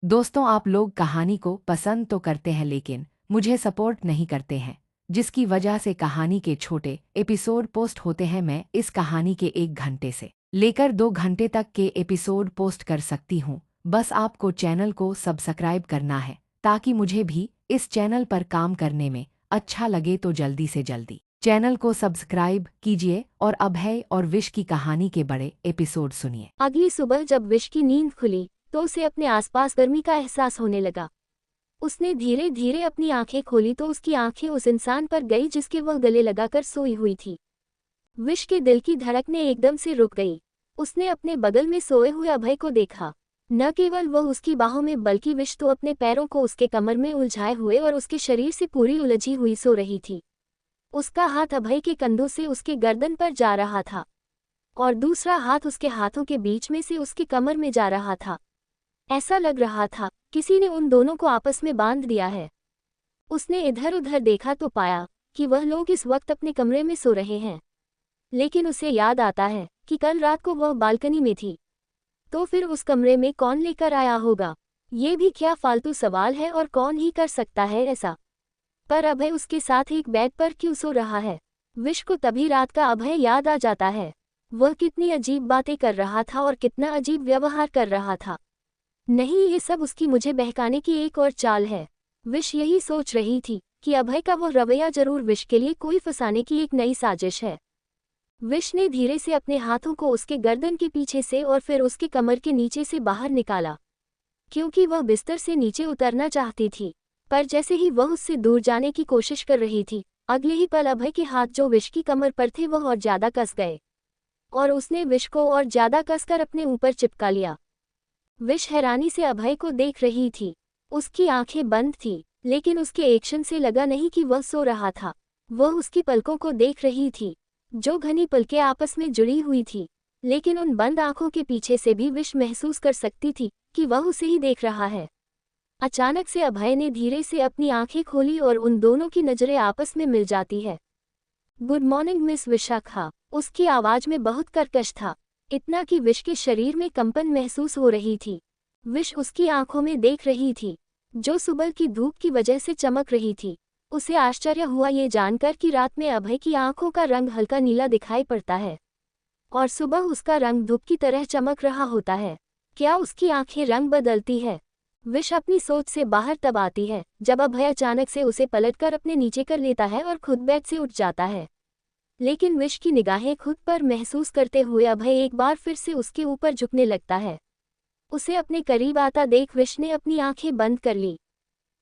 दोस्तों, आप लोग कहानी को पसंद तो करते हैं लेकिन मुझे सपोर्ट नहीं करते हैं, जिसकी वजह से कहानी के छोटे एपिसोड पोस्ट होते हैं। मैं इस कहानी के 1 घंटे से लेकर 2 घंटे तक के एपिसोड पोस्ट कर सकती हूँ। बस आपको चैनल को सब्सक्राइब करना है ताकि मुझे भी इस चैनल पर काम करने में अच्छा लगे। तो जल्दी से जल्दी चैनल को सब्सक्राइब कीजिए और अभय और विश की कहानी के बड़े एपिसोड सुनिए। अगली सुबह जब विश की नींद खुली तो उसे अपने आसपास गर्मी का एहसास होने लगा। उसने धीरे धीरे अपनी आंखें खोली तो उसकी आंखें उस इंसान पर गई जिसके वह गले लगाकर सोई हुई थी। विश के दिल की धड़कनें एकदम से रुक गई। उसने अपने बगल में सोए हुए अभय को देखा। न केवल वह उसकी बाहों में बल्कि विश तो अपने पैरों को उसके कमर में उलझाए हुए और उसके शरीर से पूरी उलझी हुई सो रही थी। उसका हाथ अभय के कंधों से उसके गर्दन पर जा रहा था और दूसरा हाथ उसके हाथों के बीच में से उसकी कमर में जा रहा था। ऐसा लग रहा था किसी ने उन दोनों को आपस में बांध दिया है। उसने इधर उधर देखा तो पाया कि वह लोग इस वक्त अपने कमरे में सो रहे हैं। लेकिन उसे याद आता है कि कल रात को वह बालकनी में थी। तो फिर उस कमरे में कौन लेकर आया होगा? ये भी क्या फालतू सवाल है और कौन ही कर सकता है ऐसा? पर अभय उसके साथ एक बेड पर क्यों सो रहा है? विश को तभी रात का अभय याद आ जाता है। वह कितनी अजीब बातें कर रहा था और कितना अजीब व्यवहार कर रहा था। नहीं, ये सब उसकी मुझे बहकाने की एक और चाल है। विश यही सोच रही थी कि अभय का वो रवैया जरूर विश के लिए कोई फंसाने की एक नई साजिश है। विश ने धीरे से अपने हाथों को उसके गर्दन के पीछे से और फिर उसके कमर के नीचे से बाहर निकाला, क्योंकि वह बिस्तर से नीचे उतरना चाहती थी। पर जैसे ही वह उससे दूर जाने की कोशिश कर रही थी, अगले ही पल अभय के हाथ जो विश की कमर पर थे वह और ज्यादा कस गए और उसने विश को और ज्यादा कसकर अपने ऊपर चिपका लिया। विश हैरानी से अभय को देख रही थी। उसकी आंखें बंद थी, लेकिन उसके एक्शन से लगा नहीं कि वह सो रहा था। वह उसकी पलकों को देख रही थी, जो घनी पलकें आपस में जुड़ी हुई थी। लेकिन उन बंद आंखों के पीछे से भी विश महसूस कर सकती थी कि वह उसे ही देख रहा है। अचानक से अभय ने धीरे से अपनी आंखें खोली और उन दोनों की नजरें आपस में मिल जाती है। गुड मॉर्निंग मिस विशाखा, उसकी आवाज में बहुत कर्कश था, इतना कि विश के शरीर में कंपन महसूस हो रही थी। विश उसकी आंखों में देख रही थी, जो सुबह की धूप की वजह से चमक रही थी। उसे आश्चर्य हुआ ये जानकर कि रात में अभय की आंखों का रंग हल्का नीला दिखाई पड़ता है और सुबह उसका रंग धूप की तरह चमक रहा होता है। क्या उसकी आंखें रंग बदलती है? विश अपनी सोच से बाहर तब आती है जब अभय अचानक से उसे पलटकर अपने नीचे कर लेता है और खुद बेड से उठ जाता है। लेकिन विश की निगाहें खुद पर महसूस करते हुए अभय एक बार फिर से उसके ऊपर झुकने लगता है। उसे अपने करीब आता देख विश ने अपनी आंखें बंद कर ली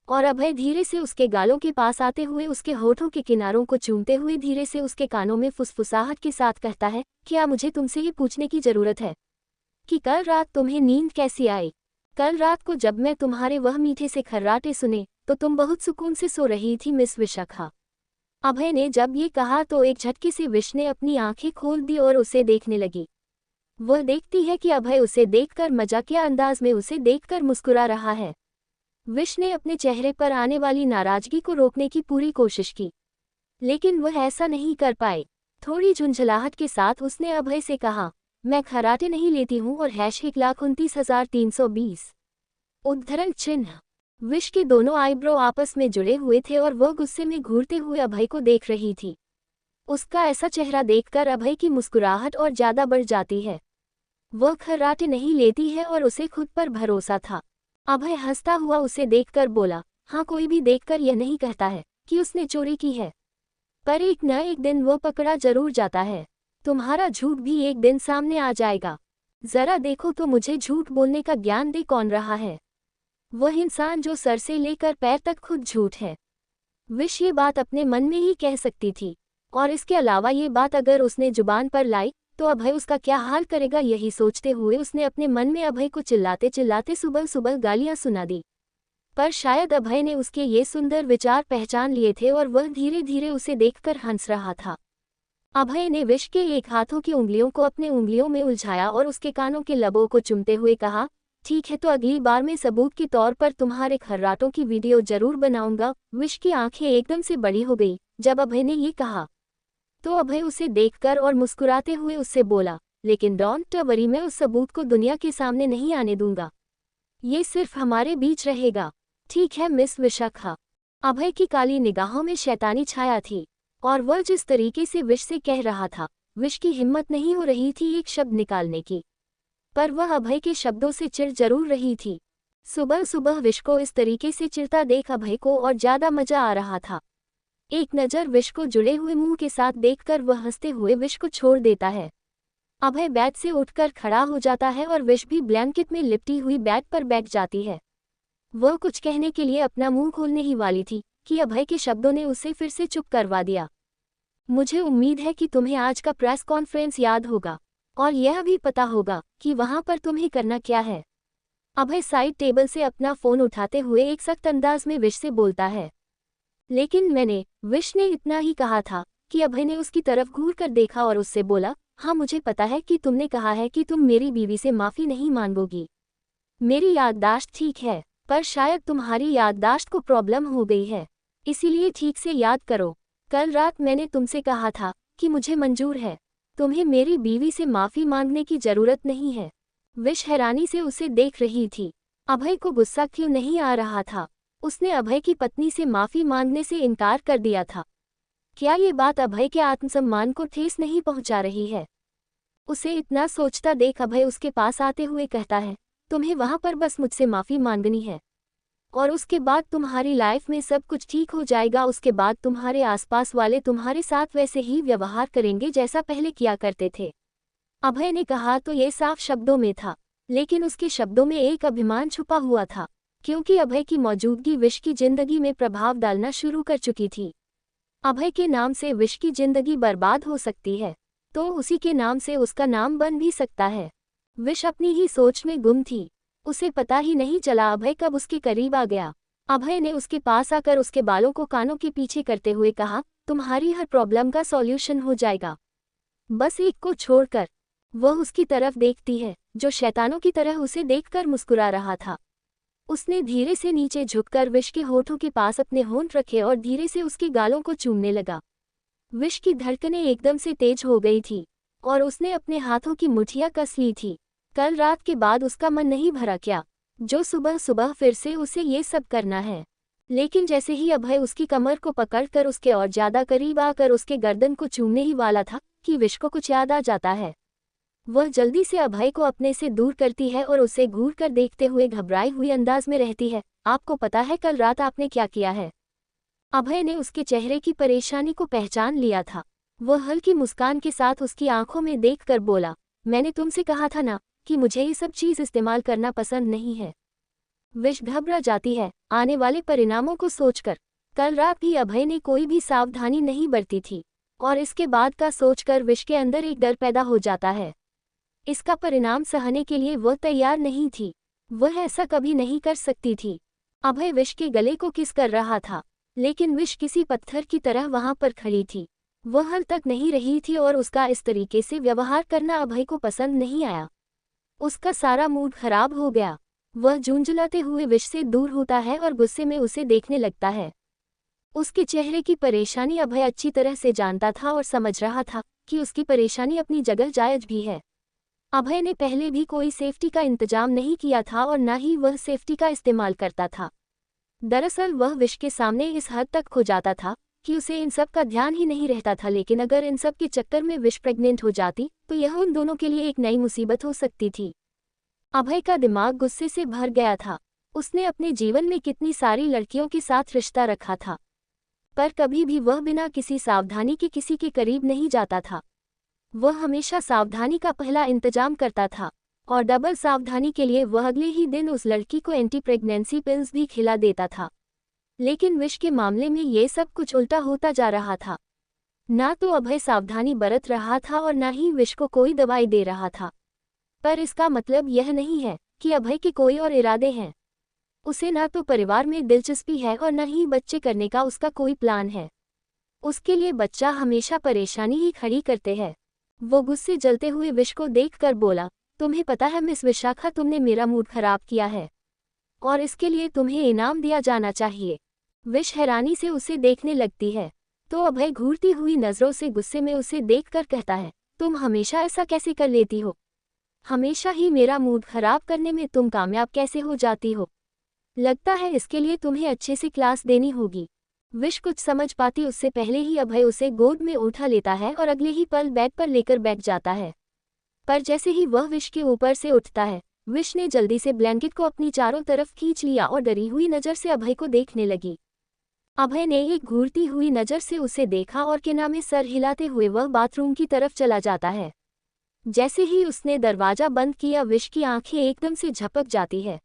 और अभय धीरे से उसके गालों के पास आते हुए उसके होठों के किनारों को चूमते हुए धीरे से उसके कानों में फुसफुसाहट के साथ कहता है, क्या मुझे तुमसे ये पूछने की जरूरत है कि कल रात तुम्हें नींद कैसी आई? कल रात को जब मैं तुम्हारे वह मीठे से खर्राटे सुने तो तुम बहुत सुकून से सो रही थी मिस विशाखा। अभय ने जब ये कहा तो एक झटके से विश ने अपनी आंखें खोल दी और उसे देखने लगी। वह देखती है कि अभय उसे देखकर मजाकिया अंदाज में उसे देखकर मुस्कुरा रहा है। विश ने अपने चेहरे पर आने वाली नाराजगी को रोकने की पूरी कोशिश की, लेकिन वह ऐसा नहीं कर पाए। थोड़ी झुंझलाहट के साथ उसने अभय से कहा, मैं खर्राटे नहीं लेती हूँ और #129,320 उद्धरण चिन्ह। विश के दोनों आईब्रो आपस में जुड़े हुए थे और वह गुस्से में घूरते हुए अभय को देख रही थी। उसका ऐसा चेहरा देखकर अभय की मुस्कुराहट और ज्यादा बढ़ जाती है। वह खर्राटे नहीं लेती है और उसे खुद पर भरोसा था। अभय हंसता हुआ उसे देखकर बोला, हाँ, कोई भी देखकर यह नहीं कहता है कि उसने चोरी की है, पर एक न एक दिन वो पकड़ा जरूर जाता है। तुम्हारा झूठ भी एक दिन सामने आ जाएगा। जरा देखो तो मुझे झूठ बोलने का ज्ञान दे कौन रहा है वह इंसान जो सर से लेकर पैर तक खुद झूठ है। विश ये बात अपने मन में ही कह सकती थी, और इसके अलावा ये बात अगर उसने जुबान पर लाई तो अभय उसका क्या हाल करेगा, यही सोचते हुए उसने अपने मन में अभय को चिल्लाते चिल्लाते सुबह सुबह गालियां सुना दी। पर शायद अभय ने उसके ये सुंदर विचार पहचान लिए थे और वह धीरे धीरे उसे देखकर हंस रहा था। अभय ने विश के एक हाथों की उंगलियों को अपने उंगलियों में उलझाया और उसके कानों के लबों को चूमते हुए कहा, ठीक है, तो अगली बार मैं सबूत के तौर पर तुम्हारे खर्राटों की वीडियो जरूर बनाऊंगा। विश की आंखें एकदम से बड़ी हो गई जब अभय ने ये कहा, तो अभय उसे देखकर और मुस्कुराते हुए उससे बोला, लेकिन डोंट वरी, मैं उस सबूत को दुनिया के सामने नहीं आने दूंगा। ये सिर्फ हमारे बीच रहेगा। ठीक है मिस विशाखा। अभय की काली निगाहों में शैतानी छाया थी, और वह जिस तरीके से विश से कह रहा था, विश की हिम्मत नहीं हो रही थी एक शब्द निकालने की। पर वह अभय के शब्दों से चिढ़ जरूर रही थी। सुबह सुबह विश को इस तरीके से चिढ़ता देख अभय को और ज्यादा मजा आ रहा था। एक नज़र विश को जुड़े हुए मुंह के साथ देखकर वह हंसते हुए विश को छोड़ देता है। अभय बेड से उठकर खड़ा हो जाता है और विश भी ब्लैंकेट में लिपटी हुई बेड पर बैठ जाती है। वह कुछ कहने के लिए अपना मुंह खोलने ही वाली थी कि अभय के शब्दों ने उसे फिर से चुप करवा दिया। मुझे उम्मीद है कि तुम्हें आज का प्रेस कॉन्फ्रेंस याद होगा और यह भी पता होगा कि वहां पर तुम्हें करना क्या है। अभय साइड टेबल से अपना फोन उठाते हुए एक सख्त अंदाज में विश से बोलता है। लेकिन विश ने इतना ही कहा था कि अभय ने उसकी तरफ घूर कर देखा और उससे बोला, हाँ मुझे पता है कि तुमने कहा है कि तुम मेरी बीवी से माफ़ी नहीं मांगोगी। मेरी याददाश्त ठीक है, पर शायद तुम्हारी याददाश्त को प्रॉब्लम हो गई है, इसीलिए ठीक से याद करो। कल रात मैंने तुमसे कहा था कि मुझे मंजूर है, तुम्हें मेरी बीवी से माफ़ी मांगने की ज़रूरत नहीं है। विश हैरानी से उसे देख रही थी। अभय को गुस्सा क्यों नहीं आ रहा था? उसने अभय की पत्नी से माफ़ी मांगने से इनकार कर दिया था। क्या ये बात अभय के आत्मसम्मान को ठेस नहीं पहुंचा रही है? उसे इतना सोचता देख अभय उसके पास आते हुए कहता है, तुम्हें वहां पर बस मुझसे माफ़ी मांगनी है और उसके बाद तुम्हारी लाइफ में सब कुछ ठीक हो जाएगा। उसके बाद तुम्हारे आसपास वाले तुम्हारे साथ वैसे ही व्यवहार करेंगे जैसा पहले किया करते थे। अभय ने कहा तो ये साफ शब्दों में था, लेकिन उसके शब्दों में एक अभिमान छुपा हुआ था, क्योंकि अभय की मौजूदगी विश की जिंदगी में प्रभाव डालना शुरू कर चुकी थी। अभय के नाम से विश की जिंदगी बर्बाद हो सकती है, तो उसी के नाम से उसका नाम बन भी सकता है। विश अपनी ही सोच में गुम थी। उसे पता ही नहीं चला अभय कब उसके करीब आ गया। अभय ने उसके पास आकर उसके बालों को कानों के पीछे करते हुए कहा, तुम्हारी हर प्रॉब्लम का सॉल्यूशन हो जाएगा, बस एक को छोड़कर। वह उसकी तरफ देखती है, जो शैतानों की तरह उसे देखकर मुस्कुरा रहा था। उसने धीरे से नीचे झुककर विश के होठों के पास अपने होंठ रखे और धीरे से उसके गालों को चूमने लगा। विश की धड़कनें एकदम से तेज हो गई थी और उसने अपने हाथों की मुठ्ठियां कस ली थी। कल रात के बाद उसका मन नहीं भरा क्या, जो सुबह सुबह फिर से उसे ये सब करना है। लेकिन जैसे ही अभय उसकी कमर को पकड़कर उसके और ज्यादा करीब आकर उसके गर्दन को चूमने ही वाला था कि विश को कुछ याद आ जाता है। वह जल्दी से अभय को अपने से दूर करती है और उसे घूर कर देखते हुए घबराई हुई अंदाज में रहती है। आपको पता है कल रात आपने क्या किया है? अभय ने उसके चेहरे की परेशानी को पहचान लिया था। वह हल्की मुस्कान के साथ उसकी आंखों में देखकर बोला, मैंने तुमसे कहा था ना कि मुझे ये सब चीज़ इस्तेमाल करना पसंद नहीं है। विश घबरा जाती है आने वाले परिणामों को सोचकर। कल रात भी अभय ने कोई भी सावधानी नहीं बरती थी और इसके बाद का सोचकर विश के अंदर एक डर पैदा हो जाता है। इसका परिणाम सहने के लिए वह तैयार नहीं थी। वह ऐसा कभी नहीं कर सकती थी। अभय विश के गले को किस कर रहा था, लेकिन विश किसी पत्थर की तरह वहां पर खड़ी थी। वह हल तक नहीं रही थी और उसका इस तरीके से व्यवहार करना अभय को पसंद नहीं आया। उसका सारा मूड खराब हो गया। वह झुंझलाते हुए विश से दूर होता है और गुस्से में उसे देखने लगता है। उसके चेहरे की परेशानी अभय अच्छी तरह से जानता था और समझ रहा था कि उसकी परेशानी अपनी जगह जायज भी है। अभय ने पहले भी कोई सेफ्टी का इंतजाम नहीं किया था और न ही वह सेफ्टी का इस्तेमाल करता था। दरअसल वह विश के सामने इस हद तक खो जाता था कि उसे इन सब का ध्यान ही नहीं रहता था। लेकिन अगर इन सब के चक्कर में विश प्रेग्नेंट हो जाती तो यह उन दोनों के लिए एक नई मुसीबत हो सकती थी। अभय का दिमाग गुस्से से भर गया था। उसने अपने जीवन में कितनी सारी लड़कियों के साथ रिश्ता रखा था, पर कभी भी वह बिना किसी सावधानी के किसी के करीब नहीं जाता था। वह हमेशा सावधानी का पहला इंतजाम करता था और डबल सावधानी के लिए वह अगले ही दिन उस लड़की को एंटी प्रेगनेंसी पिल्स भी खिला देता था। लेकिन विश के मामले में ये सब कुछ उल्टा होता जा रहा था। ना तो अभय सावधानी बरत रहा था और ना ही विश को कोई दवाई दे रहा था। पर इसका मतलब यह नहीं है कि अभय के कोई और इरादे हैं। उसे ना तो परिवार में दिलचस्पी है और न ही बच्चे करने का उसका कोई प्लान है। उसके लिए बच्चा हमेशा परेशानी ही खड़ी करते हैं। वो गुस्से जलते हुए विश को देखकर बोला, तुम्हें पता है मिस विशाखा, तुमने मेरा मूड खराब किया है और इसके लिए तुम्हें इनाम दिया जाना चाहिए। विश हैरानी से उसे देखने लगती है तो अभय घूरती हुई नजरों से गुस्से में उसे देखकर कहता है, तुम हमेशा ऐसा कैसे कर लेती हो? हमेशा ही मेरा मूड खराब करने में तुम कामयाब कैसे हो जाती हो? लगता है इसके लिए तुम्हें अच्छे से क्लास देनी होगी। विश कुछ समझ पाती उससे पहले ही अभय उसे गोद में उठा लेता है और अगले ही पल बेड पर लेकर बैठ जाता है। पर जैसे ही वह विश के ऊपर से उठता है, विश ने जल्दी से ब्लैंकेट को अपनी चारों तरफ खींच लिया और डरी हुई नज़र से अभय को देखने लगी। अभय ने एक घूरती हुई नज़र से उसे देखा और किना में सर हिलाते हुए वह बाथरूम की तरफ चला जाता है। जैसे ही उसने दरवाज़ा बंद किया, विश की आंखें एकदम से झपक जाती है।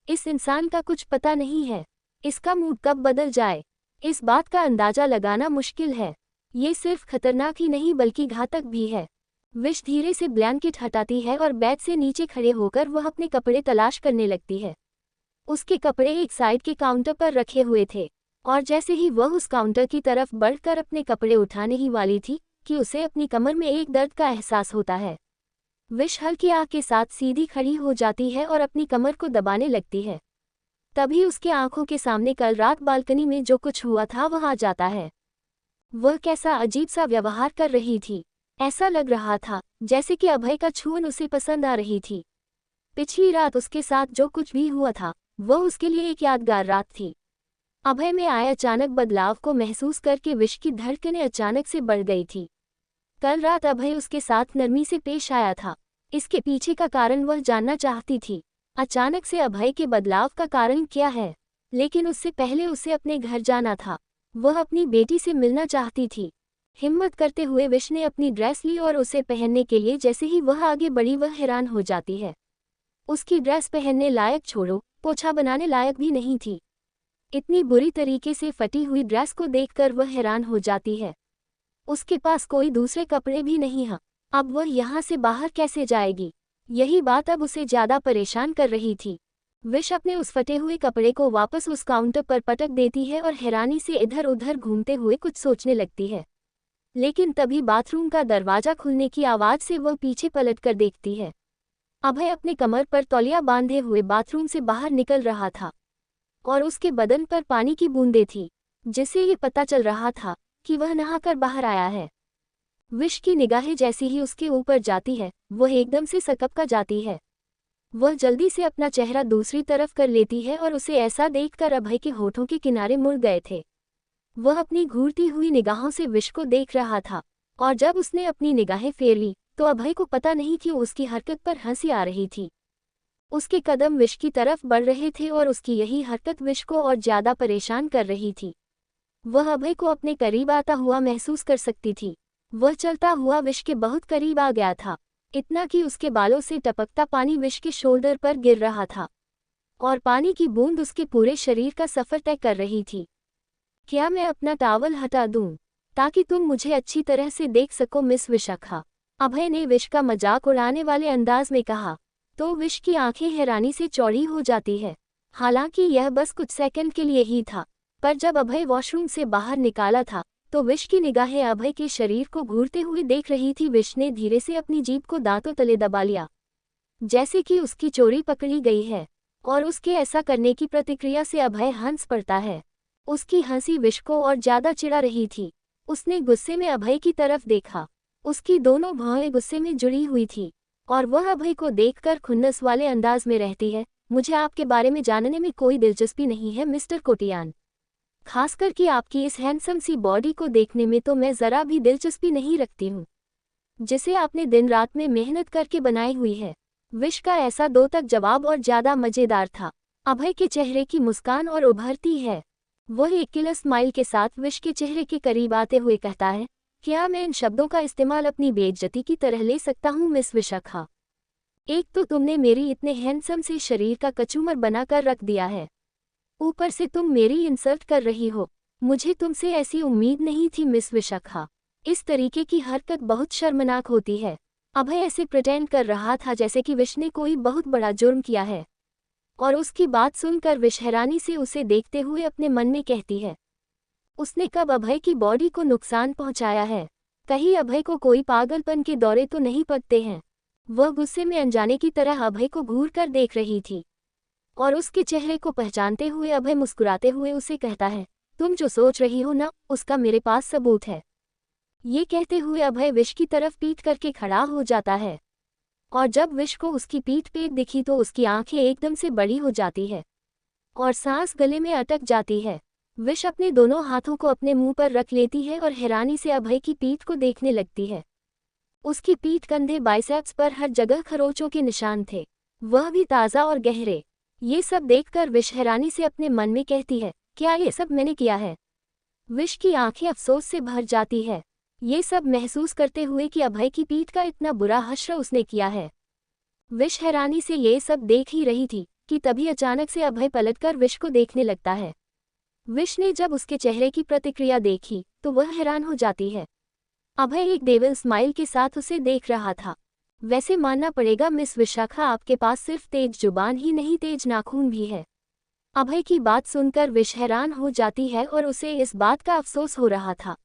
इस इंसान का कुछ पता नहीं है, इसका मूड कब बदल जाए, इस बात का अंदाजा लगाना मुश्किल है। ये सिर्फ खतरनाक ही नहीं बल्कि घातक भी है। विश धीरे से ब्लैंकेट हटाती है और बेड से नीचे खड़े होकर वह अपने कपड़े तलाश करने लगती है। उसके कपड़े एक साइड के काउंटर पर रखे हुए थे और जैसे ही वह उस काउंटर की तरफ बढ़कर अपने कपड़े उठाने ही वाली थी कि उसे अपनी कमर में एक दर्द का एहसास होता है। विश हल्की आह के साथ सीधी खड़ी हो जाती है और अपनी कमर को दबाने लगती है। तभी उसके आंखों के सामने कल रात बालकनी में जो कुछ हुआ था वह आ जाता है। वह कैसा अजीब सा व्यवहार कर रही थी। ऐसा लग रहा था जैसे कि अभय का छून उसे पसंद आ रही थी। पिछली रात उसके साथ जो कुछ भी हुआ था वह उसके लिए एक यादगार रात थी। अभय में आए अचानक बदलाव को महसूस करके विश की धड़कनें अचानक से बढ़ गई थी। कल रात अभय उसके साथ नरमी से पेश आया था, इसके पीछे का कारण वह जानना चाहती थी। अचानक से अभय के बदलाव का कारण क्या है? लेकिन उससे पहले उसे अपने घर जाना था। वह अपनी बेटी से मिलना चाहती थी। हिम्मत करते हुए विश ने अपनी ड्रेस ली और उसे पहनने के लिए जैसे ही वह आगे बढ़ी वह हैरान हो जाती है। उसकी ड्रेस पहनने लायक छोड़ो, पोछा बनाने लायक भी नहीं थी। इतनी बुरी तरीके से फटी हुई ड्रेस को देखकर वह हैरान हो जाती है। उसके पास कोई दूसरे कपड़े भी नहीं हैं। अब वह यहाँ से बाहर कैसे जाएगी? यही बात अब उसे ज़्यादा परेशान कर रही थी। विश अपने उस फटे हुए कपड़े को वापस उस काउंटर पर पटक देती है और हैरानी से इधर उधर घूमते हुए कुछ सोचने लगती है। लेकिन तभी बाथरूम का दरवाज़ा खुलने की आवाज़ से वह पीछे पलट कर देखती है। अभय अपने कमर पर तौलिया बांधे हुए बाथरूम से बाहर निकल रहा था और उसके बदन पर पानी की बूंदें थी, जिससे ये पता चल रहा था कि वह नहाकर बाहर आया है। विश की निगाहें जैसी ही उसके ऊपर जाती है, वह एकदम से सकपका जाती है। वह जल्दी से अपना चेहरा दूसरी तरफ कर लेती है और उसे ऐसा देखकर अभय के होठों के किनारे मुड़ गए थे। वह अपनी घूरती हुई निगाहों से विश को देख रहा था और जब उसने अपनी निगाहें फेरी तो अभय को पता नहीं क्यों उसकी हरकत पर हंसी आ रही थी। उसके कदम विश की तरफ बढ़ रहे थे और उसकी यही हरकत विश को और ज़्यादा परेशान कर रही थी। वह अभय को अपने करीब आता हुआ महसूस कर सकती थी। वह चलता हुआ विश के बहुत करीब आ गया था, इतना कि उसके बालों से टपकता पानी विश के शोल्डर पर गिर रहा था और पानी की बूंद उसके पूरे शरीर का सफ़र तय कर रही थी। क्या मैं अपना टॉवल हटा दूं ताकि तुम मुझे अच्छी तरह से देख सको मिस विशाखा? अभय ने विश का मजाक उड़ाने वाले अंदाज में कहा। तो विश की आंखें हैरानी से चौड़ी हो जाती है। हालांकि यह बस कुछ सेकंड के लिए ही था, पर जब अभय वॉशरूम से बाहर निकाला था तो विश की निगाहें अभय के शरीर को घूरते हुए देख रही थी। विश ने धीरे से अपनी जीभ को दांतों तले दबा लिया, जैसे कि उसकी चोरी पकड़ी गई है, और उसके ऐसा करने की प्रतिक्रिया से अभय हंस पड़ता है। उसकी हंसी विश को और ज्यादा चिढ़ा रही थी। उसने गुस्से में अभय की तरफ देखा। उसकी दोनों भौहें गुस्से में जुड़ी हुई थी और वह अभय को देखकर खुन्नस वाले अंदाज में रहती है। मुझे आपके बारे में जानने में कोई दिलचस्पी नहीं है मिस्टर कोटियान, खासकर कि आपकी इस हैंडसम सी बॉडी को देखने में तो मैं ज़रा भी दिलचस्पी नहीं रखती हूँ, जिसे आपने दिन रात में मेहनत करके बनाई हुई है। विश का ऐसा दो तक जवाब और ज़्यादा मज़ेदार था। अभय के चेहरे की मुस्कान और उभरती है। वह एक किलर स्माइल के साथ विश के चेहरे के करीब आते हुए कहता है, क्या मैं इन शब्दों का इस्तेमाल अपनी बेइज्जती की तरह ले सकता हूँ मिस विशाखा? एक तो तुमने मेरी इतने हैंडसम से शरीर का कचूमर बनाकर रख दिया है, ऊपर से तुम मेरी इंसल्ट कर रही हो। मुझे तुमसे ऐसी उम्मीद नहीं थी मिस विशाखा। इस तरीके की हरकत बहुत शर्मनाक होती है। अभय ऐसे प्रिटेंड कर रहा था जैसे कि विश ने कोई बहुत बड़ा जुर्म किया है, और उसकी बात सुनकर विश हैरानी से उसे देखते हुए अपने मन में कहती है, उसने कब अभय की बॉडी को नुकसान पहुंचाया है? कहीं अभय को कोई पागलपन के दौरे तो नहीं पड़ते हैं? वह गुस्से में अनजाने की तरह अभय को घूर कर देख रही थी और उसके चेहरे को पहचानते हुए अभय मुस्कुराते हुए उसे कहता है, तुम जो सोच रही हो ना, उसका मेरे पास सबूत है। ये कहते हुए अभय विश की तरफ पीठ करके खड़ा हो जाता है और जब विश को उसकी पीठ पे दिखी तो उसकी आंखें एकदम से बड़ी हो जाती है और सांस गले में अटक जाती है। विश अपने दोनों हाथों को अपने मुंह पर रख लेती है और हैरानी से अभय की पीठ को देखने लगती है। उसकी पीठ, कंधे, बाइसेप्स पर हर जगह खरोंचों के निशान थे, वह भी ताज़ा और गहरे। ये सब देखकर विश हैरानी से अपने मन में कहती है, क्या ये सब मैंने किया है? विश की आंखें अफसोस से भर जाती है, ये सब महसूस करते हुए कि अभय की पीठ का इतना बुरा हश्र उसने किया है। विश हैरानी से ये सब देख ही रही थी कि तभी अचानक से अभय पलटकर विश को देखने लगता है। विश ने जब उसके चेहरे की प्रतिक्रिया देखी तो वह हैरान हो जाती है। अभय एक डेविल स्माइल के साथ उसे देख रहा था। वैसे मानना पड़ेगा मिस विशाखा, आपके पास सिर्फ तेज जुबान ही नहीं, तेज नाखून भी है। अभय की बात सुनकर विश हैरान हो जाती है और उसे इस बात का अफसोस हो रहा था।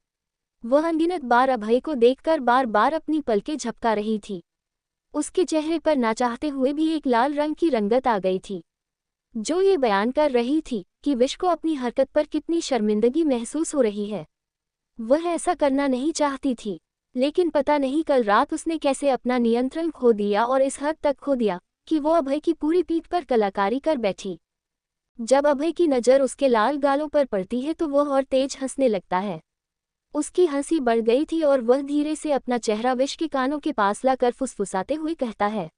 वह अनगिनत बार अभय को देखकर बार बार अपनी पलकें झपका रही थी। उसके चेहरे पर ना चाहते हुए भी एक लाल रंग की रंगत आ गई थी, जो ये बयान कर रही थी कि विश को अपनी हरकत पर कितनी शर्मिंदगी महसूस हो रही है। वह ऐसा करना नहीं चाहती थी, लेकिन पता नहीं कल रात उसने कैसे अपना नियंत्रण खो दिया और इस हद तक खो दिया कि वो अभय की पूरी पीठ पर कलाकारी कर बैठी। जब अभय की नज़र उसके लाल गालों पर पड़ती है तो वह और तेज हंसने लगता है। उसकी हंसी बढ़ गई थी और वह धीरे से अपना चेहरा विश के कानों के पास लाकर फुसफुसाते हुए कहता है,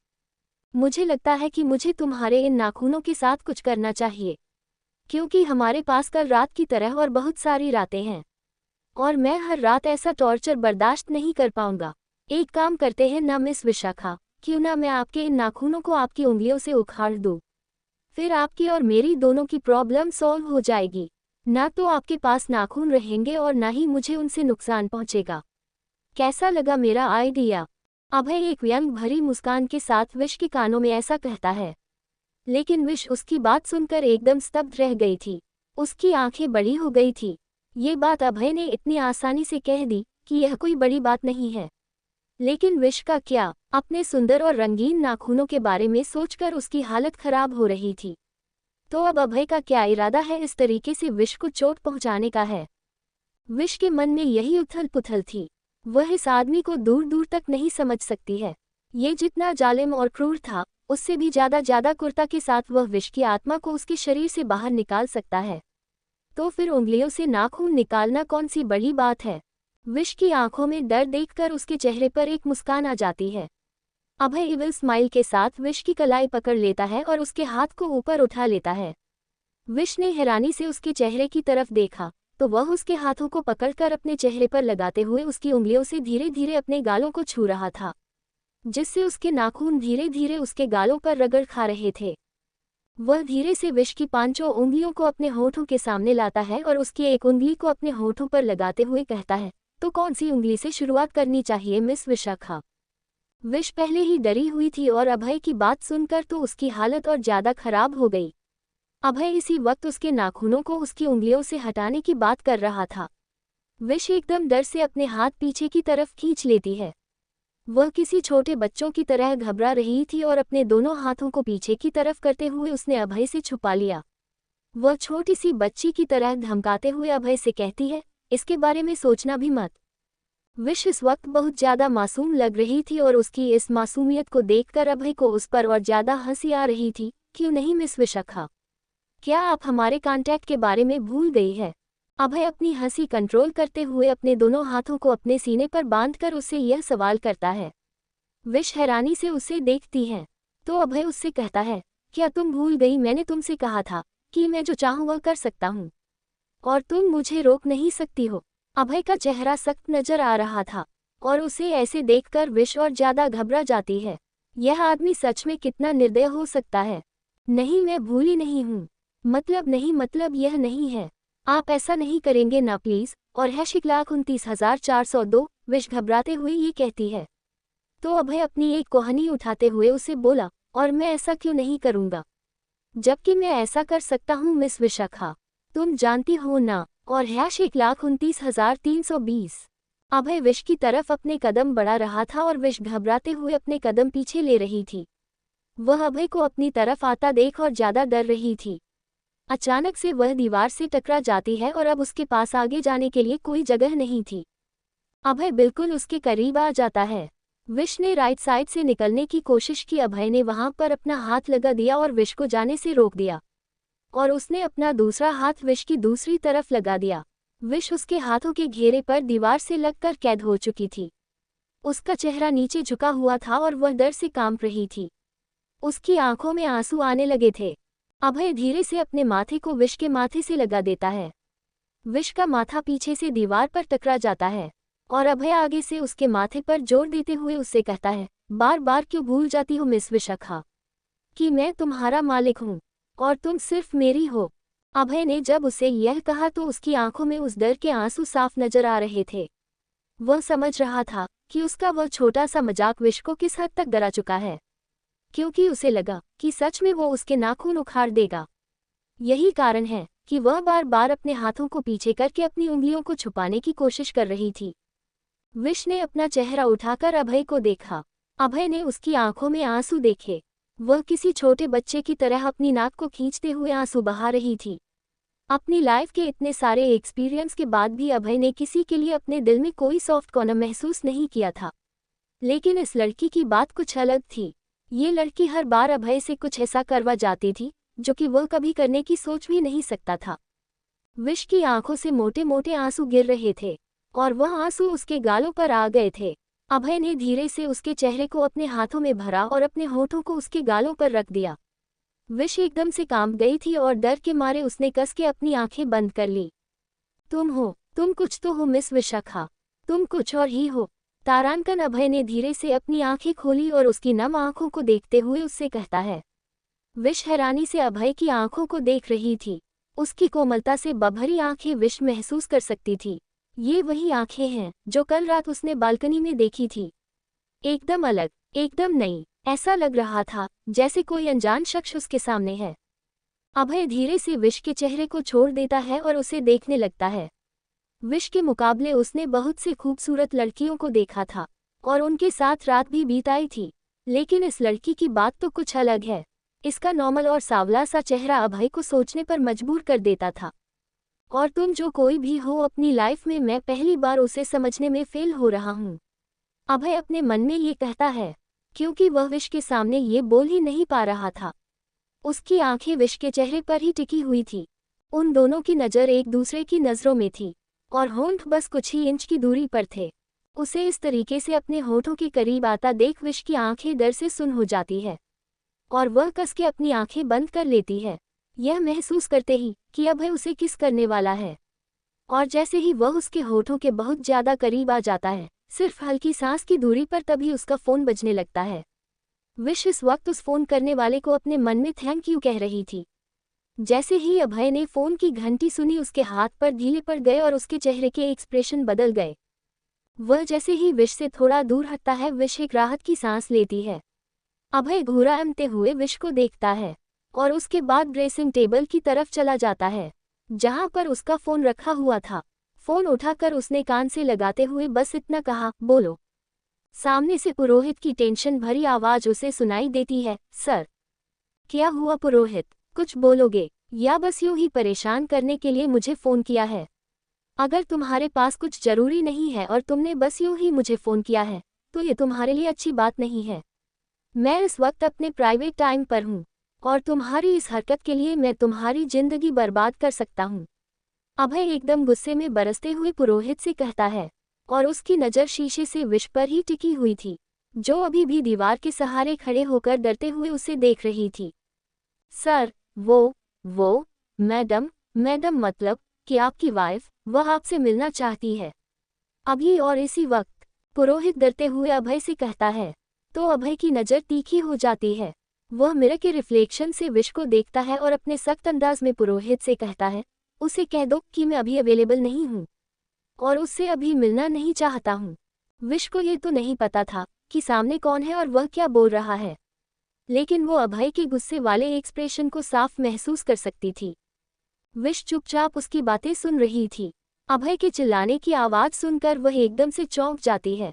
मुझे लगता है कि मुझे तुम्हारे इन नाखूनों के साथ कुछ करना चाहिए, क्योंकि हमारे पास कल रात की तरह और बहुत सारी रातें हैं और मैं हर रात ऐसा टॉर्चर बर्दाश्त नहीं कर पाऊंगा। एक काम करते हैं ना मिस विशाखा, क्यों ना मैं आपके इन नाखूनों को आपकी उंगलियों से उखाड़ दूं, फिर आपकी और मेरी दोनों की प्रॉब्लम सॉल्व हो जाएगी। ना तो आपके पास नाखून रहेंगे और ना ही मुझे उनसे नुकसान पहुंचेगा। कैसा लगा मेरा आइडिया? अभय एक व्यंग भरी मुस्कान के साथ विश के कानों में ऐसा कहता है, लेकिन विश उसकी बात सुनकर एकदम स्तब्ध रह गई थी। उसकी आंखें बड़ी हो गई थी। ये बात अभय ने इतनी आसानी से कह दी कि यह कोई बड़ी बात नहीं है, लेकिन विश का क्या? अपने सुंदर और रंगीन नाखूनों के बारे में सोचकर उसकी हालत खराब हो रही थी। तो अब अभय का क्या इरादा है? इस तरीके से विश को चोट पहुंचाने का है। विश के मन में यही उथल पुथल थी। वह इस आदमी को दूर दूर तक नहीं समझ सकती है। ये जितना जालिम और क्रूर था, उससे भी ज्यादा क्रूरता के साथ वह विश की आत्मा को उसके शरीर से बाहर निकाल सकता है। तो फिर उंगलियों से नाखून निकालना कौन सी बड़ी बात है? विश की आंखों में डर देखकर उसके चेहरे पर एक मुस्कान आ जाती है। अभय इविल स्माइल के साथ विश की कलाई पकड़ लेता है और उसके हाथ को ऊपर उठा लेता है। विश ने हैरानी से उसके चेहरे की तरफ देखा तो वह उसके हाथों को पकड़कर अपने चेहरे पर लगाते हुए उसकी उंगलियों से धीरे धीरे अपने गालों को छू रहा था, जिससे उसके नाखून धीरे धीरे उसके गालों पर रगड़ खा रहे थे। वह धीरे से विश की पांचों उंगलियों को अपने होठों के सामने लाता है और उसकी एक उंगली को अपने होठों पर लगाते हुए कहता है, तो कौन सी उंगली से शुरुआत करनी चाहिए मिस विशाखा? विश पहले ही डरी हुई थी और अभय की बात सुनकर तो उसकी हालत और ज्यादा खराब हो गई। अभय इसी वक्त उसके नाखूनों को उसकी उंगलियों से हटाने की बात कर रहा था। विश एकदम डर से अपने हाथ पीछे की तरफ खींच लेती है। वह किसी छोटे बच्चों की तरह घबरा रही थी और अपने दोनों हाथों को पीछे की तरफ करते हुए उसने अभय से छुपा लिया। वह छोटी सी बच्ची की तरह धमकाते हुए अभय से कहती है, इसके बारे में सोचना भी मत। विश इस वक्त बहुत ज्यादा मासूम लग रही थी और उसकी इस मासूमियत को देखकर अभय को उस पर और ज्यादा हंसी आ रही थी। क्यों नहीं मिस विशाखा, क्या आप हमारे कांटेक्ट के बारे में भूल गई है? अभय अपनी हंसी कंट्रोल करते हुए अपने दोनों हाथों को अपने सीने पर बांधकर उससे यह सवाल करता है। विश हैरानी से उसे देखती है तो अभय उससे कहता है, क्या तुम भूल गई? मैंने तुमसे कहा था कि मैं जो चाहूं वह कर सकता हूं और तुम मुझे रोक नहीं सकती हो। अभय का चेहरा सख्त नजर आ रहा था और उसे ऐसे देखकर विश और ज्यादा घबरा जाती है। यह आदमी सच में कितना निर्दय हो सकता है। नहीं, मैं भूली नहीं हूँ। मतलब यह नहीं है। आप ऐसा नहीं करेंगे ना प्लीज? और #29,402 विश घबराते हुए ये कहती है। तो अभय अपनी एक कोहनी उठाते हुए उसे बोला, और मैं ऐसा क्यों नहीं करूँगा, जबकि मैं ऐसा कर सकता हूँ मिस विशाखा, तुम जानती हो ना। और #1,29,320। अभय विश की तरफ अपने कदम बढ़ा रहा था और विश घबराते हुए अपने कदम पीछे ले रही थी। वह अभय को अपनी तरफ आता देख और ज्यादा डर रही थी। अचानक से वह दीवार से टकरा जाती है और अब उसके पास आगे जाने के लिए कोई जगह नहीं थी। अभय बिल्कुल उसके करीब आ जाता है। विश ने राइट साइड से निकलने की कोशिश की। अभय ने वहां पर अपना हाथ लगा दिया और विश को जाने से रोक दिया, और उसने अपना दूसरा हाथ विश की दूसरी तरफ लगा दिया। विश उसके हाथों के घेरे पर दीवार से लगकर कैद हो चुकी थी। उसका चेहरा नीचे झुका हुआ था और वह डर से कांप रही थी। उसकी आंखों में आंसू आने लगे थे। अभय धीरे से अपने माथे को विश के माथे से लगा देता है। विश का माथा पीछे से दीवार पर टकरा जाता है और अभय आगे से उसके माथे पर जोर देते हुए उससे कहता है, बार बार क्यों भूल जाती हो मिस विशाखा, कि मैं तुम्हारा मालिक हूँ और तुम सिर्फ मेरी हो। अभय ने जब उसे यह कहा तो उसकी आंखों में उस डर के आंसू साफ नजर आ रहे थे। वह समझ रहा था कि उसका वह छोटा सा मजाक विश को किस हद तक डरा चुका है, क्योंकि उसे लगा कि सच में वो उसके नाखून उखाड़ देगा। यही कारण है कि वह बार बार अपने हाथों को पीछे करके अपनी उंगलियों को छुपाने की कोशिश कर रही थी। विश ने अपना चेहरा उठाकर अभय को देखा। अभय ने उसकी आंखों में आंसू देखे। वह किसी छोटे बच्चे की तरह अपनी नाक को खींचते हुए आंसू बहा रही थी। अपनी लाइफ के इतने सारे एक्सपीरियंस के बाद भी अभय ने किसी के लिए अपने दिल में कोई सॉफ्ट कॉर्नर महसूस नहीं किया था, लेकिन इस लड़की की बात कुछ अलग थी। ये लड़की हर बार अभय से कुछ ऐसा करवा जाती थी जो कि वह कभी करने की सोच भी नहीं सकता था। विश की आंखों से मोटे मोटे आंसू गिर रहे थे और वह आंसू उसके गालों पर आ गए थे। अभय ने धीरे से उसके चेहरे को अपने हाथों में भरा और अपने होठों को उसके गालों पर रख दिया। विश एकदम से कांप गई थी और डर के मारे उसने कस के अपनी आंखें बंद कर ली। तुम कुछ तो हो मिस विशाखा, तुम कुछ और ही हो। तारांकन अभय ने धीरे से अपनी आंखें खोली और उसकी नम आंखों को देखते हुए उससे कहता है। विश हैरानी से अभय की आंखों को देख रही थी। उसकी कोमलता से बभरी आंखें विश महसूस कर सकती थी। ये वही आंखें हैं जो कल रात उसने बालकनी में देखी थी। एकदम अलग, एकदम नई। ऐसा लग रहा था जैसे कोई अनजान शख्स उसके सामने है। अभय धीरे से विश के चेहरे को छोड़ देता है और उसे देखने लगता है। विश के मुकाबले उसने बहुत से खूबसूरत लड़कियों को देखा था और उनके साथ रात भी बीताई थी, लेकिन इस लड़की की बात तो कुछ अलग है। इसका नॉर्मल और सांवला सा चेहरा अभय को सोचने पर मजबूर कर देता था। और तुम जो कोई भी हो अपनी लाइफ में, मैं पहली बार उसे समझने में फेल हो रहा हूँ। अभय अपने मन में ये कहता है, क्योंकि वह विश के सामने ये बोल ही नहीं पा रहा था। उसकी आंखें विश के चेहरे पर ही टिकी हुई थी। उन दोनों की नज़र एक दूसरे की नज़रों में थी और होंठ बस कुछ ही इंच की दूरी पर थे। उसे इस तरीके से अपने होठों के करीब आता देख विश की आंखें डर से सुन्न हो जाती है और वह कस के अपनी आंखें बंद कर लेती है, यह महसूस करते ही कि अभय उसे किस करने वाला है। और जैसे ही वह उसके होठों के बहुत ज्यादा करीब आ जाता है, सिर्फ हल्की सांस की दूरी पर, तभी उसका फोन बजने लगता है। विश इस वक्त उस फोन करने वाले को अपने मन में थैंक यू कह रही थी। जैसे ही अभय ने फोन की घंटी सुनी, उसके हाथ पर ढीले पड़ गए और उसके चेहरे के एक्सप्रेशन बदल गए। वह जैसे ही विश से थोड़ा दूर हटता है, विश एक राहत की सांस लेती है। अभय घूराते हुए विश को देखता है और उसके बाद ड्रेसिंग टेबल की तरफ चला जाता है जहां पर उसका फोन रखा हुआ था। फोन उठाकर उसने कान से लगाते हुए बस इतना कहा, बोलो। सामने से पुरोहित की टेंशन भरी आवाज उसे सुनाई देती है, सर। क्या हुआ पुरोहित, कुछ बोलोगे या बस यूं ही परेशान करने के लिए मुझे फोन किया है? अगर तुम्हारे पास कुछ जरूरी नहीं है और तुमने बस यूं ही मुझे फोन किया है तो ये तुम्हारे लिए अच्छी बात नहीं है। मैं इस वक्त अपने प्राइवेट टाइम पर हूँ और तुम्हारी इस हरकत के लिए मैं तुम्हारी जिंदगी बर्बाद कर सकता हूँ। अभय एकदम गुस्से में बरसते हुए पुरोहित से कहता है और उसकी नज़र शीशे से विश पर ही टिकी हुई थी, जो अभी भी दीवार के सहारे खड़े होकर डरते हुए उसे देख रही थी। सर, वो मैडम मतलब कि आपकी वाइफ, वह आपसे मिलना चाहती है अभी और इसी वक्त, पुरोहित डरते हुए अभय से कहता है। तो अभय की नज़र तीखी हो जाती है। वह मिरर के रिफ्लेक्शन से विश को देखता है और अपने सख्त अंदाज में पुरोहित से कहता है, उसे कह दो कि मैं अभी अवेलेबल नहीं हूँ और उससे अभी मिलना नहीं चाहता हूँ। विश को ये तो नहीं पता था कि सामने कौन है और वह क्या बोल रहा है, लेकिन वो अभय के गुस्से वाले एक्सप्रेशन को साफ महसूस कर सकती थी। विश चुपचाप उसकी बातें सुन रही थी। अभय के चिल्लाने की आवाज़ सुनकर वह एकदम से चौंक जाती है।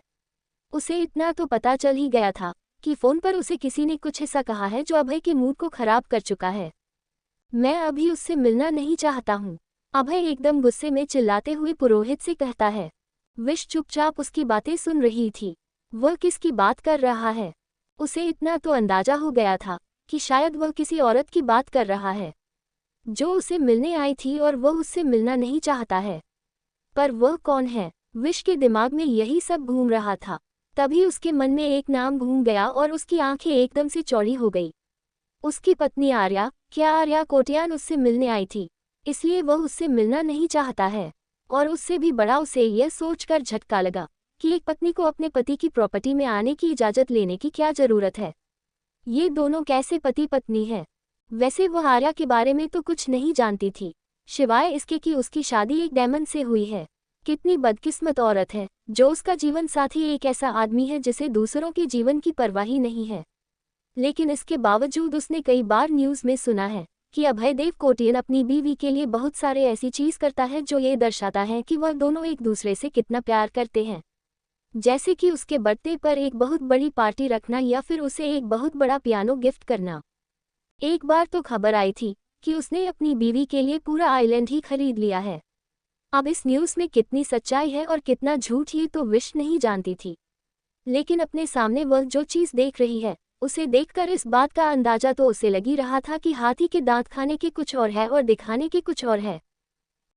उसे इतना तो पता चल ही गया था कि फोन पर उसे किसी ने कुछ ऐसा कहा है जो अभय के मूड को खराब कर चुका है। मैं अभी उससे मिलना नहीं चाहता हूँ, अभय एकदम गुस्से में चिल्लाते हुए पुरोहित से कहता है। विश चुपचाप उसकी बातें सुन रही थी। वह किसकी बात कर रहा है? उसे इतना तो अंदाजा हो गया था कि शायद वह किसी औरत की बात कर रहा है जो उसे मिलने आई थी और वह उससे मिलना नहीं चाहता है। पर वह कौन है? विश के दिमाग में यही सब घूम रहा था। तभी उसके मन में एक नाम घूम गया और उसकी आंखें एकदम से चौड़ी हो गई। उसकी पत्नी आर्या। क्या आर्या कोटियान उससे मिलने आई थी, इसलिए वह उससे मिलना नहीं चाहता है? और उससे भी बड़ा उसे यह सोचकर झटका लगा कि एक पत्नी को अपने पति की प्रॉपर्टी में आने की इजाज़त लेने की क्या ज़रूरत है? ये दोनों कैसे पति पत्नी है? वैसे वह आर्या के बारे में तो कुछ नहीं जानती थी, सिवाय इसके कि उसकी शादी एक डेमन से हुई है। कितनी बदकिस्मत औरत है जो उसका जीवन साथी एक ऐसा आदमी है जिसे दूसरों के जीवन की परवाह ही नहीं है। लेकिन इसके बावजूद उसने कई बार न्यूज़ में सुना है कि अभय देव कोटियन अपनी बीवी के लिए बहुत सारे ऐसी चीज़ करता है जो ये दर्शाता है कि वह दोनों एक दूसरे से कितना प्यार करते हैं। जैसे कि उसके बर्थडे पर एक बहुत बड़ी पार्टी रखना या फिर उसे एक बहुत बड़ा पियानो गिफ्ट करना। एक बार तो खबर आई थी कि उसने अपनी बीवी के लिए पूरा आइलैंड ही खरीद लिया है। अब इस न्यूज़ में कितनी सच्चाई है और कितना झूठ ये तो विश नहीं जानती थी, लेकिन अपने सामने वह जो चीज़ देख रही है उसे देखकर इस बात का अंदाजा तो उसे लगी रहा था कि हाथी के दांत खाने के कुछ और है और दिखाने के कुछ और है।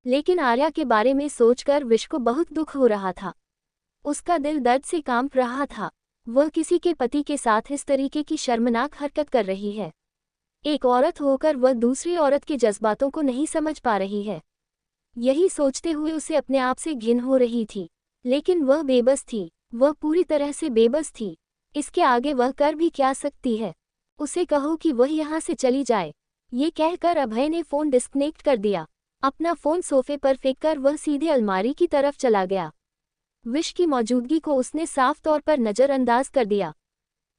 लेकिन आर्या के बारे में सोचकर विश को बहुत दुख हो रहा था। उसका दिल दर्द से कांप रहा था। वह किसी के पति के साथ इस तरीके की शर्मनाक हरकत कर रही है। एक औरत होकर वह दूसरी औरत के जज्बातों को नहीं समझ पा रही है। यही सोचते हुए उसे अपने आप से घिन हो रही थी, लेकिन वह बेबस थी। वह पूरी तरह से बेबस थी। इसके आगे वह कर भी क्या सकती है? उसे कहो कि वह यहाँ से चली जाए। ये कहकर अभय ने फ़ोन डिस्कनेक्ट कर दिया। अपना फ़ोन सोफे पर फेंककर वह सीधे अलमारी की तरफ चला गया। विश की मौजूदगी को उसने साफ तौर पर नज़रअंदाज कर दिया,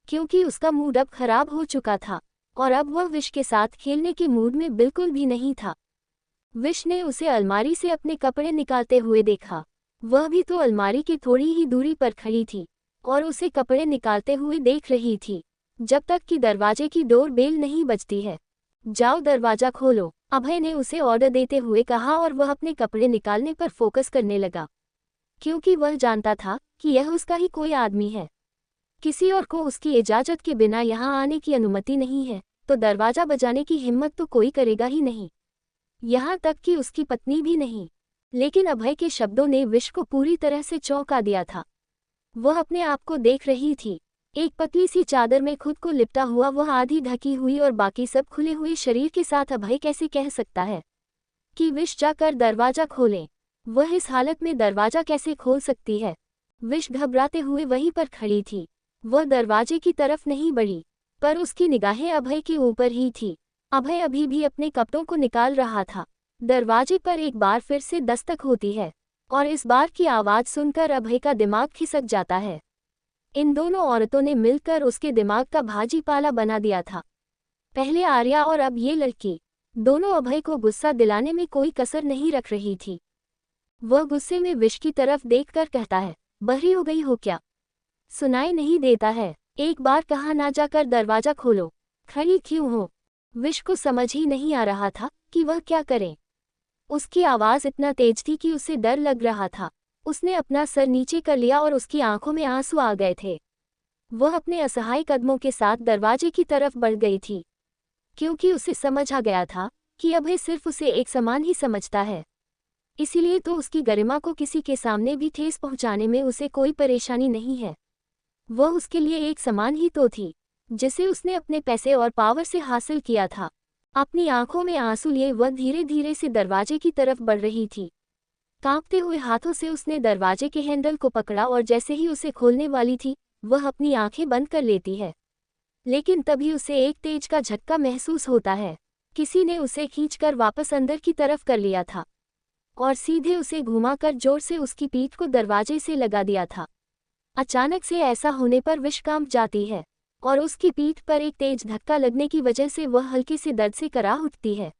क्योंकि उसका मूड अब खराब हो चुका था और अब वह विश के साथ खेलने के मूड में बिल्कुल भी नहीं था। विश ने उसे अलमारी से अपने कपड़े निकालते हुए देखा। वह भी तो अलमारी की थोड़ी ही दूरी पर खड़ी थी और उसे कपड़े निकालते हुए देख रही थी, जब तक कि दरवाजे की डोर बेल नहीं बजती है। जाओ दरवाज़ा खोलो, अभय ने उसे ऑर्डर देते हुए कहा और वह अपने कपड़े निकालने पर फोकस करने लगा, क्योंकि वह जानता था कि यह उसका ही कोई आदमी है। किसी और को उसकी इजाज़त के बिना यहाँ आने की अनुमति नहीं है, तो दरवाज़ा बजाने की हिम्मत तो कोई करेगा ही नहीं, यहाँ तक कि उसकी पत्नी भी नहीं। लेकिन अभय के शब्दों ने विश को पूरी तरह से चौंका दिया था। वह अपने आप को देख रही थी, एक पतली सी चादर में खुद को लिपटा हुआ, वह आधी ढकी हुई और बाकी सब खुले हुए शरीर के साथ अभय कैसे कह सकता है कि विश जाकर दरवाज़ा खोलें? वह इस हालत में दरवाज़ा कैसे खोल सकती है? विश घबराते हुए वहीं पर खड़ी थी। वह दरवाजे की तरफ नहीं बढ़ी, पर उसकी निगाहें अभय के ऊपर ही थी। अभय अभी भी अपने कपड़ों को निकाल रहा था। दरवाजे पर एक बार फिर से दस्तक होती है और इस बार की आवाज़ सुनकर अभय का दिमाग खिसक जाता है। इन दोनों औरतों ने मिलकर उसके दिमाग का भाजीपाला बना दिया था। पहले आर्या और अब ये लड़की, दोनों अभय को गुस्सा दिलाने में कोई कसर नहीं रख रही थी। वह गुस्से में विश की तरफ देखकर कहता है, बहरी हो गई हो क्या? सुनाई नहीं देता है? एक बार कहा ना जाकर दरवाज़ा खोलो, खड़ी क्यों हो? विश को समझ ही नहीं आ रहा था कि वह क्या करे। उसकी आवाज़ इतना तेज थी कि उसे डर लग रहा था। उसने अपना सर नीचे कर लिया और उसकी आंखों में आंसू आ गए थे। वह अपने असहाय कदमों के साथ दरवाजे की तरफ बढ़ गई थी, क्योंकि उसे समझ आ गया था कि अभय सिर्फ उसे एक समान ही समझता है। इसीलिए तो उसकी गरिमा को किसी के सामने भी ठेस पहुंचाने में उसे कोई परेशानी नहीं है। वह उसके लिए एक समान ही तो थी, जिसे उसने अपने पैसे और पावर से हासिल किया था। अपनी आंखों में आंसू लिए वह धीरे धीरे से दरवाजे की तरफ बढ़ रही थी। कांपते हुए हाथों से उसने दरवाजे के हैंडल को पकड़ा और जैसे ही उसे खोलने वाली थी, वह अपनी आंखें बंद कर लेती है। लेकिन तभी उसे एक तेज का झटका महसूस होता है। किसी ने उसे खींचकर वापस अंदर की तरफ कर लिया था और सीधे उसे घुमाकर जोर से उसकी पीठ को दरवाजे से लगा दिया था। अचानक से ऐसा होने पर विश कांप जाती है और उसकी पीठ पर एक तेज धक्का लगने की वजह से वह हल्के से दर्द से कराह उठती है।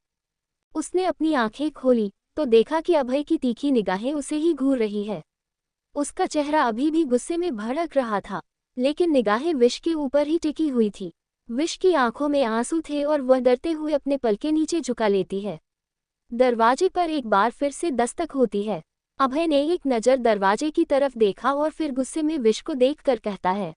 उसने अपनी आंखें खोली तो देखा कि अभय की तीखी निगाहें उसे ही घूर रही है। उसका चेहरा अभी भी गुस्से में भड़क रहा था, लेकिन निगाहें विश के ऊपर ही टिकी हुई थी। विश की आंखों में आंसू थे और वह डरते हुए अपने पलके नीचे झुका लेती है। दरवाजे पर एक बार फिर से दस्तक होती है। अभय ने एक नज़र दरवाजे की तरफ देखा और फिर गुस्से में विश को देखकर कहता है,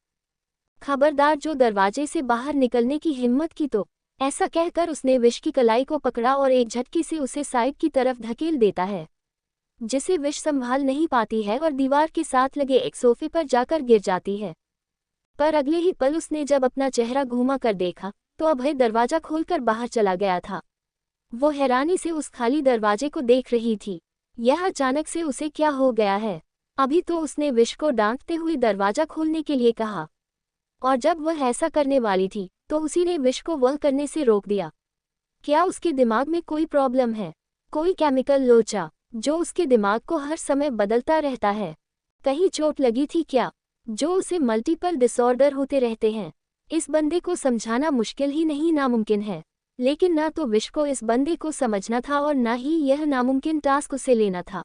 खबरदार, जो दरवाजे से बाहर निकलने की हिम्मत की तो। ऐसा कहकर उसने विश की कलाई को पकड़ा और एक झटके से उसे साइड की तरफ धकेल देता है, जिसे विश संभाल नहीं पाती है और दीवार के साथ लगे एक सोफे पर जाकर गिर जाती है। पर अगले ही पल उसने जब अपना चेहरा घुमा कर देखा तो अभय दरवाजा खोलकर बाहर चला गया था। वो हैरानी से उस खाली दरवाजे को देख रही थी। यह अचानक से उसे क्या हो गया है? अभी तो उसने विश को डांटते हुए दरवाजा खोलने के लिए कहा, और जब वह ऐसा करने वाली थी तो उसी ने विश को वह करने से रोक दिया। क्या उसके दिमाग में कोई प्रॉब्लम है? कोई केमिकल लोचा जो उसके दिमाग को हर समय बदलता रहता है? कहीं चोट लगी थी क्या, जो उसे मल्टीपल डिसऑर्डर होते रहते हैं? इस बंदे को समझाना मुश्किल ही नहीं, नामुमकिन है। लेकिन ना तो विश को इस बंदे को समझना था और ना ही यह नामुमकिन टास्क उसे लेना था।